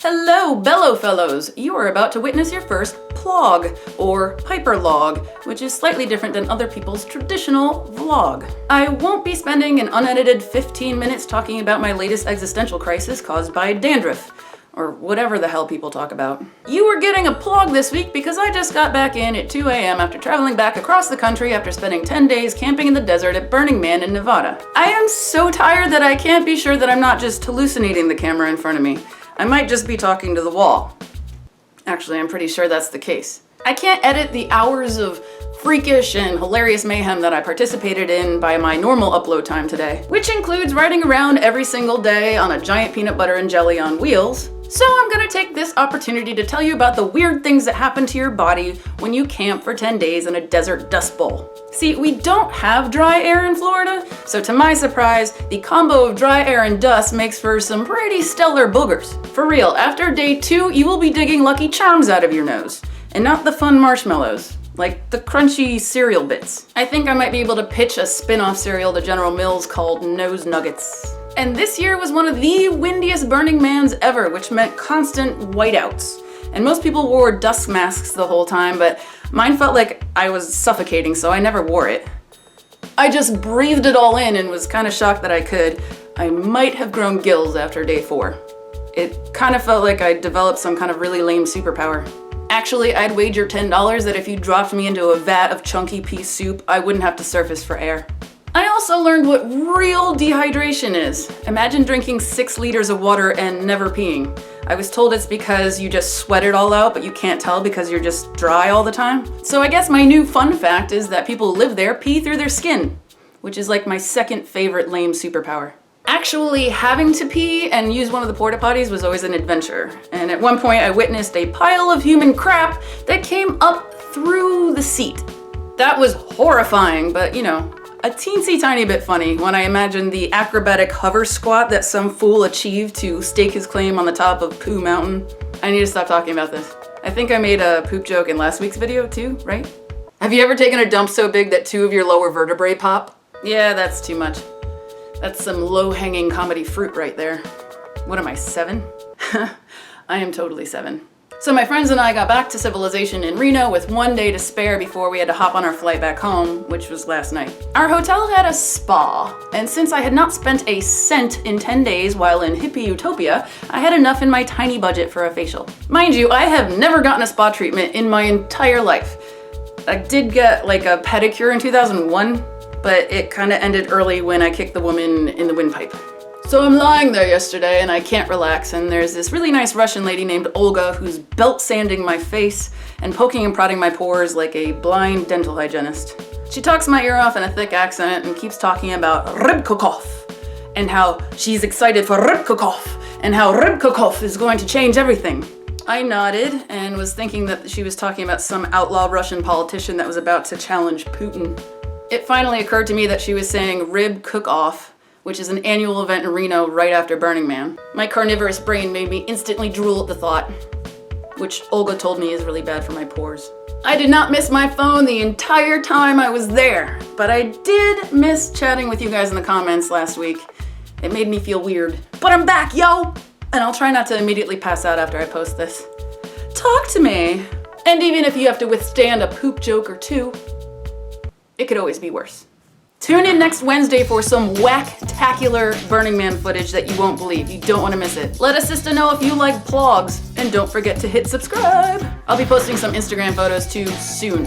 Hello, Bellow Fellows! You are about to witness your first Plog, or Piper log, which is slightly different than other people's traditional vlog. I won't be spending an unedited 15 minutes talking about my latest existential crisis caused by dandruff, or whatever the hell people talk about. You are getting a Plog this week because I just got back in at 2 a.m. after traveling back across the country after spending 10 days camping in the desert at Burning Man in Nevada. I am so tired that I can't be sure that I'm not just hallucinating the camera in front of me. I might just be talking to the wall. Actually, I'm pretty sure that's the case. I can't edit the hours of freakish and hilarious mayhem that I participated in by my normal upload time today, which includes riding around every single day on a giant peanut butter and jelly on wheels. So I'm gonna take this opportunity to tell you about the weird things that happen to your body when you camp for 10 days in a desert dust bowl. See, we don't have dry air in Florida, so to my surprise, the combo of dry air and dust makes for some pretty stellar boogers. For real, after day 2, you will be digging Lucky Charms out of your nose, and not the fun marshmallows, like the crunchy cereal bits. I think I might be able to pitch a spin-off cereal to General Mills called Nose Nuggets. And this year was one of the windiest Burning Mans ever, which meant constant whiteouts. And most people wore dust masks the whole time, but mine felt like I was suffocating, so I never wore it. I just breathed it all in and was kind of shocked that I could. I might have grown gills after day 4. It kind of felt like I developed some kind of really lame superpower. Actually, I'd wager $10 that if you dropped me into a vat of chunky pea soup, I wouldn't have to surface for air. I also learned what real dehydration is. Imagine drinking 6 liters of water and never peeing. I was told it's because you just sweat it all out, but you can't tell because you're just dry all the time. So I guess my new fun fact is that people who live there pee through their skin, which is like my second favorite lame superpower. Actually, having to pee and use one of the porta potties was always an adventure. And at one point I witnessed a pile of human crap that came up through the seat. That was horrifying, but you know, a teensy tiny bit funny when I imagined the acrobatic hover squat that some fool achieved to stake his claim on the top of Pooh Mountain. I need to stop talking about this. I think I made a poop joke in last week's video too, right? Have you ever taken a dump so big that 2 of your lower vertebrae pop? Yeah, that's too much. That's some low-hanging comedy fruit right there. What am I, 7? I am totally 7. So my friends and I got back to civilization in Reno with 1 day to spare before we had to hop on our flight back home, which was last night. Our hotel had a spa, and since I had not spent a cent in 10 days while in hippie utopia, I had enough in my tiny budget for a facial. Mind you, I have never gotten a spa treatment in my entire life. I did get like a pedicure in 2001, but it kind of ended early when I kicked the woman in the windpipe. So I'm lying there yesterday and I can't relax, and there's this really nice Russian lady named Olga who's belt sanding my face and poking and prodding my pores like a blind dental hygienist. She talks my ear off in a thick accent and keeps talking about Rybkokov and how she's excited for Rybkokov and how Rybkokov is going to change everything. I nodded and was thinking that she was talking about some outlaw Russian politician that was about to challenge Putin. It finally occurred to me that she was saying Rib Cook-Off, which is an annual event in Reno right after Burning Man. My carnivorous brain made me instantly drool at the thought, which Olga told me is really bad for my pores. I did not miss my phone the entire time I was there, but I did miss chatting with you guys in the comments last week. It made me feel weird. But I'm back, yo! And I'll try not to immediately pass out after I post this. Talk to me! And even if you have to withstand a poop joke or 2, it could always be worse. Tune in next Wednesday for some whack-tacular Burning Man footage that you won't believe. You don't want to miss it. Let a sister know if you like plogs, and don't forget to hit subscribe. I'll be posting some Instagram photos too soon.